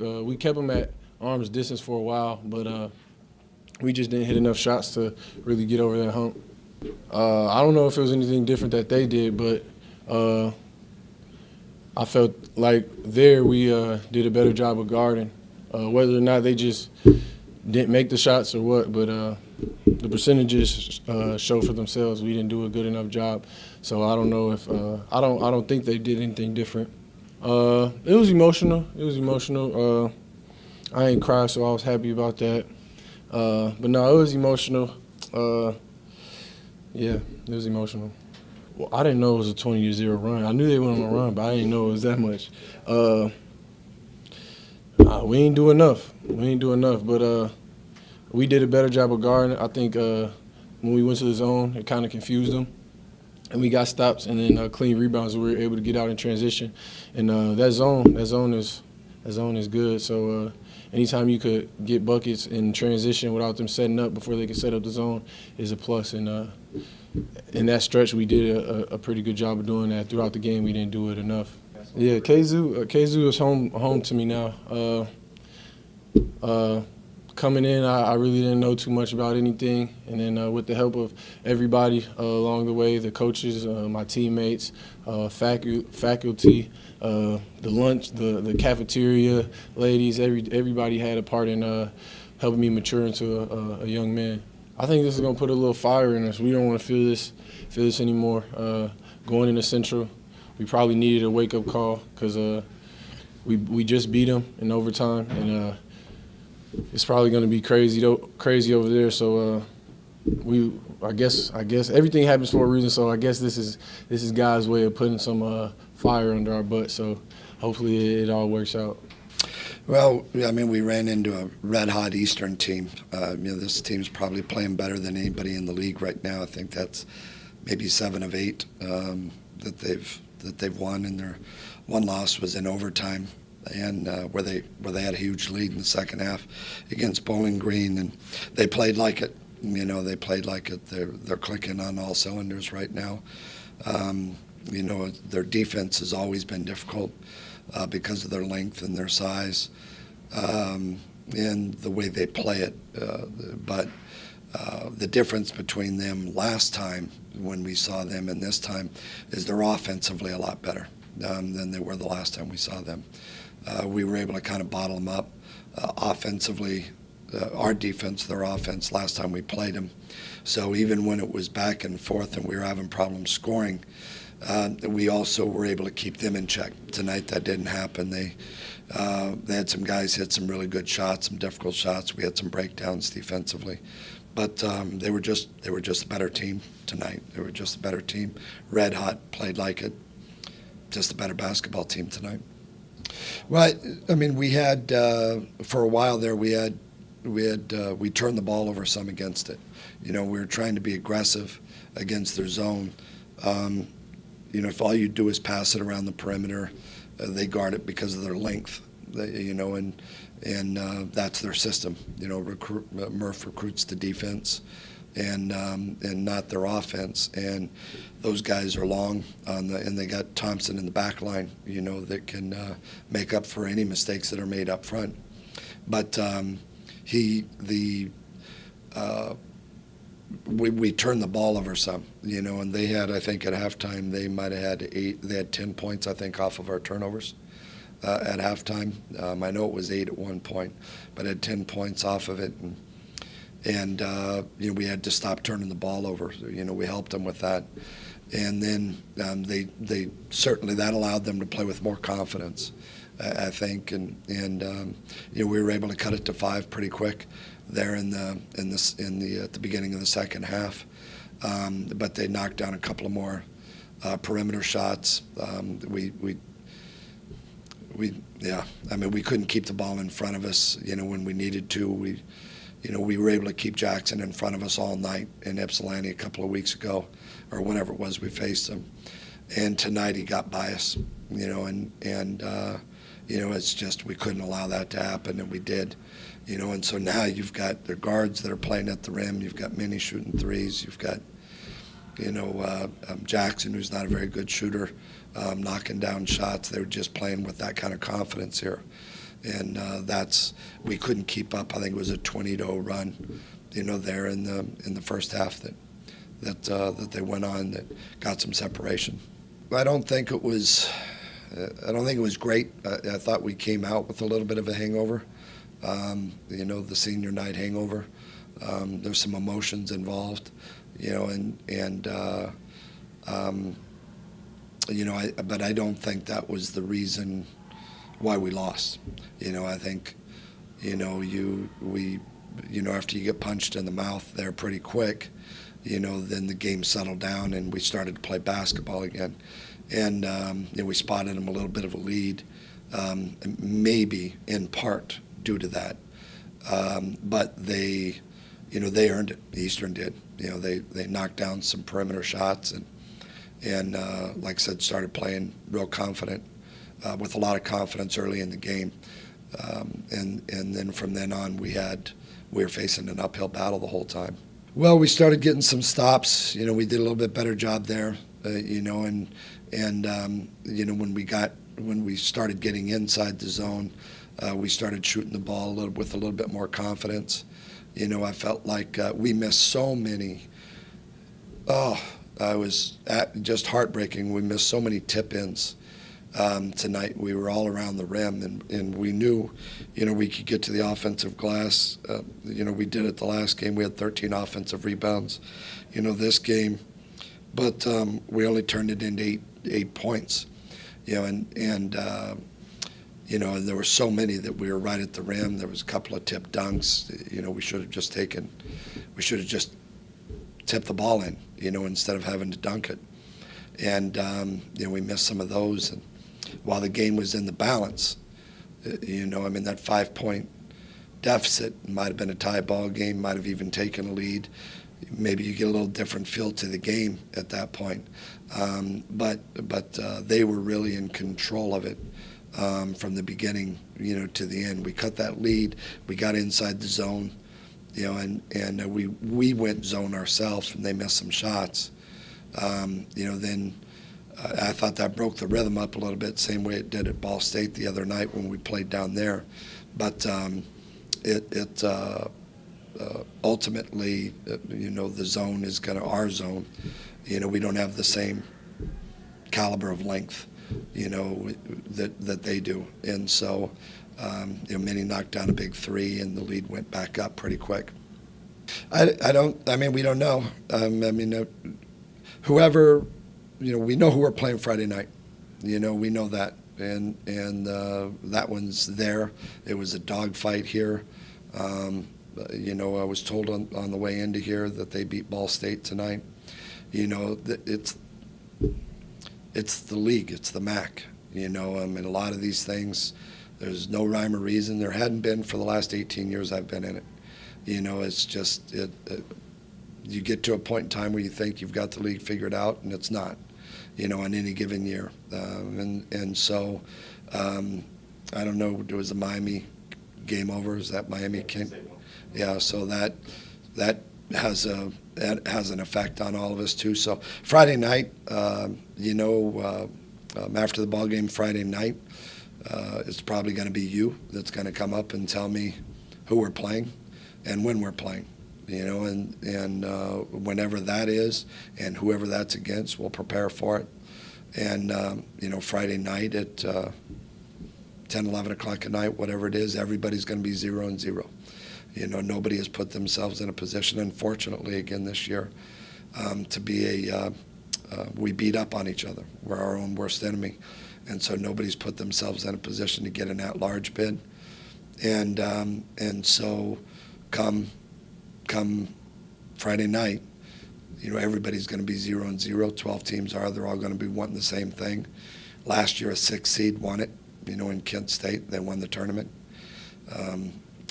we kept them at arm's distance for a while, but we just didn't hit enough shots to really get over that hump. I don't know if it was anything different that they did, but I felt like there we did a better job of guarding. Whether or not they just didn't make the shots or what, but the percentages show for themselves. We didn't do a good enough job, so I don't know if I don't think they did anything different. It was emotional. I ain't cried, so I was happy about that. But no, it was emotional. Yeah, it was emotional. Well, I didn't know it was a 20-0 run. I knew they went on a run, but I didn't know it was that much. We ain't do enough. But we did a better job of guarding. I think when we went to the zone, it kind of confused them. And we got stops and then clean rebounds. We were able to get out in transition. And that zone is good. So anytime you could get buckets in transition without them setting up before they could set up the zone is a plus. And in that stretch, we did a pretty good job of doing that. Throughout the game, we didn't do it enough. Yeah, KZoo is home to me now. Coming in, I really didn't know too much about anything, and then with the help of everybody along the way, the coaches, my teammates, faculty, the lunch, the cafeteria ladies, everybody had a part in helping me mature into a young man. I think this is gonna put a little fire in us. We don't want to feel this anymore. Going into Central, we probably needed a wake-up call because we just beat them in overtime, and it's probably going to be crazy over there. So I guess everything happens for a reason. So I guess this is God's way of putting some fire under our butt. So hopefully it all works out. Well, I mean, we ran into a red-hot Eastern team. This team's probably playing better than anybody in the league right now. I think that's maybe 7 of 8 that they've won, and their one loss was in overtime, and where they had a huge lead in the second half against Bowling Green, and they played like it. They played like it. They're clicking on all cylinders right now. Their defense has always been difficult because of their length and their size and the way they play it. But the difference between them last time when we saw them and this time is they're offensively a lot better than they were the last time we saw them. We were able to kind of bottle them up offensively. Our defense, their offense, last time we played them. So even when it was back and forth and we were having problems scoring, we also were able to keep them in check. Tonight that didn't happen. They had some guys hit some really good shots, some difficult shots. We had some breakdowns defensively. But they were just a better team tonight. They were just a better team. Red hot, played like it. Just a better basketball team tonight. Well, I mean, we had for a while there. We turned the ball over some against it. We were trying to be aggressive against their zone. If all you do is pass it around the perimeter, they guard it because of their length. And that's their system. Murph recruits the defense, and not their offense. And those guys are long and they got Thompson in the back line. That can make up for any mistakes that are made up front. But we turned the ball over some. And they had, I think, at halftime they might have had 8. They had 10 points, I think, off of our turnovers. At halftime. I know it was 8 at one point, but had 10 points off of it. And we had to stop turning the ball over. So, we helped them with that. And then they certainly, that allowed them to play with more confidence, I think. And we were able to cut it to 5 pretty quick there at the beginning of the second half. But they knocked down a couple of more perimeter shots. We couldn't keep the ball in front of us, when we needed to. We were able to keep Jackson in front of us all night in Ypsilanti a couple of weeks ago, or whenever it was we faced him. And tonight he got by us, it's just we couldn't allow that to happen, and we did. And so now you've got the guards that are playing at the rim. You've got Minnie shooting threes. You've got, Jackson, who's not a very good shooter, knocking down shots. They were just playing with that kind of confidence here. and we couldn't keep up. I think it was a 20-0 run, there in the first half that they went on that got some separation. I don't think it was great. I thought we came out with a little bit of a hangover, the senior night hangover. There's some emotions involved, but I don't think that was the reason why we lost. I think, after you get punched in the mouth there pretty quick, then the game settled down and we started to play basketball again. And, we spotted them a little bit of a lead, maybe in part due to that. But they earned it. Eastern did. They knocked down some perimeter shots and like I said, started playing real confident, with a lot of confidence early in the game. And then from then on, we were facing an uphill battle the whole time. Well, we started getting some stops. We did a little bit better job there, when we started getting inside the zone, we started shooting the ball with a little bit more confidence. I felt like we missed so many. I was just heartbreaking. We missed so many tip-ins tonight. We were all around the rim, and we knew, we could get to the offensive glass. We did it the last game. We had 13 offensive rebounds, this game. But we only turned it into eight points, and there were so many that we were right at the rim. There was a couple of tip dunks. We should have just tipped the ball in, instead of having to dunk it. And we missed some of those. And while the game was in the balance, that 5-point deficit might have been a tie ball game, might have even taken a lead. Maybe you get a little different feel to the game at that point. But they were really in control of it from the beginning, to the end. We cut that lead. We got inside the zone, and we went zone ourselves, and they missed some shots. Then I thought that broke the rhythm up a little bit, same way it did at Ball State the other night when we played down there. But ultimately, the zone is our zone. We don't have the same caliber of length, that they do. And so, Minnie knocked down a big three, and the lead went back up pretty quick. We don't know. Whoever, we know who we're playing Friday night. We know that. And that one's there. It was a dogfight here. I was told on the way into here that they beat Ball State tonight. It's the league, it's the MAC. A lot of these things, there's no rhyme or reason. There hadn't been for the last 18 years I've been in it. It's just you get to a point in time where you think you've got the league figured out, and it's not. On any given year, and so I don't know. There was a Miami game over. Is that Miami came? Yeah, so that has an effect on all of us too. So Friday night, after the ball game Friday night, it's probably going to be you that's going to come up and tell me who we're playing and when we're playing. And whenever that is, and whoever that's against, we'll prepare for it. And Friday night at 10, 11 o'clock at night, whatever it is, everybody's going to be 0-0. Nobody has put themselves in a position, unfortunately, again this year, to be we beat up on each other. We're our own worst enemy. And so nobody's put themselves in a position to get an at-large bid. And so come Friday night, everybody's going to be 0-0. 12 teams are. They're all going to be wanting the same thing. Last year, a 6 seed won it, in Kent State. They won the tournament.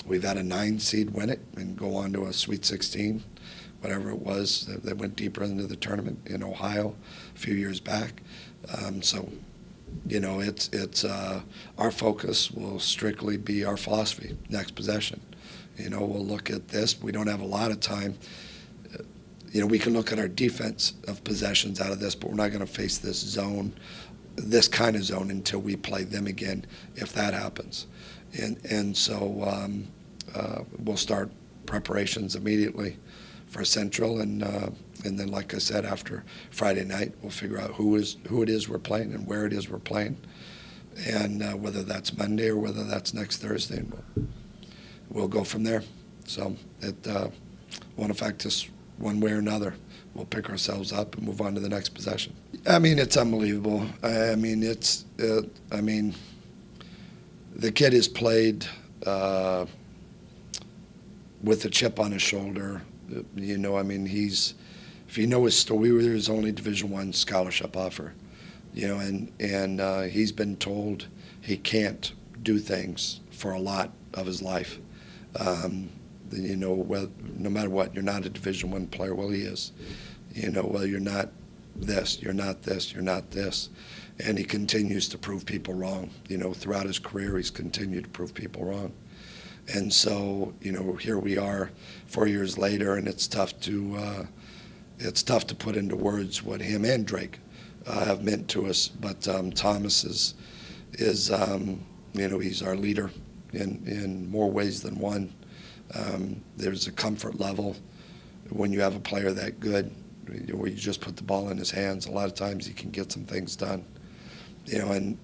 We've had a 9 seed win it and go on to a Sweet 16, whatever it was. They went deeper into the tournament in Ohio a few years back. It's our focus will strictly be our philosophy, next possession. We'll look at this. We don't have a lot of time. We can look at our defense of possessions out of this, but we're not going to face this kind of zone until we play them again, if that happens. And so we'll start preparations immediately for Central, and then, like I said, after Friday night, we'll figure out who it is we're playing and where it is we're playing, and whether that's Monday or whether that's next Thursday, and we'll go from there. So it won't affect us one way or another. We'll pick ourselves up and move on to the next possession. I mean, it's unbelievable. I mean, the kid has played with a chip on his shoulder. You know, I mean, if you know his story, we were his only Division I scholarship offer. You know, and he's been told he can't do things for a lot of his life. You know, well, no matter what, you're not a Division I player. Well, he is. You know, well, you're not this, you're not this, you're not this. And he continues to prove people wrong. You know, throughout his career, he's continued to prove people wrong. And so, you know, here we are 4 years later, and it's tough to put into words what him and Drake have meant to us. But Thomas is you know, he's our leader in more ways than one. There's a comfort level when you have a player that good, where you just put the ball in his hands. A lot of times he can get some things done, you know, and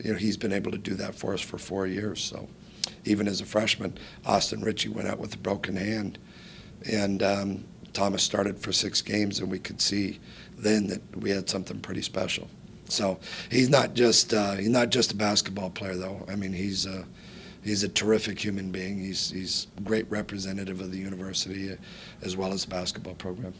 you know, he's been able to do that for us for 4 years. So even as a freshman, Austin Ritchie went out with a broken hand, and Thomas started for 6 games, and we could see then that we had something pretty special. So he's not just a basketball player, though. I mean, he's a terrific human being. He's a great representative of the university as well as the basketball program.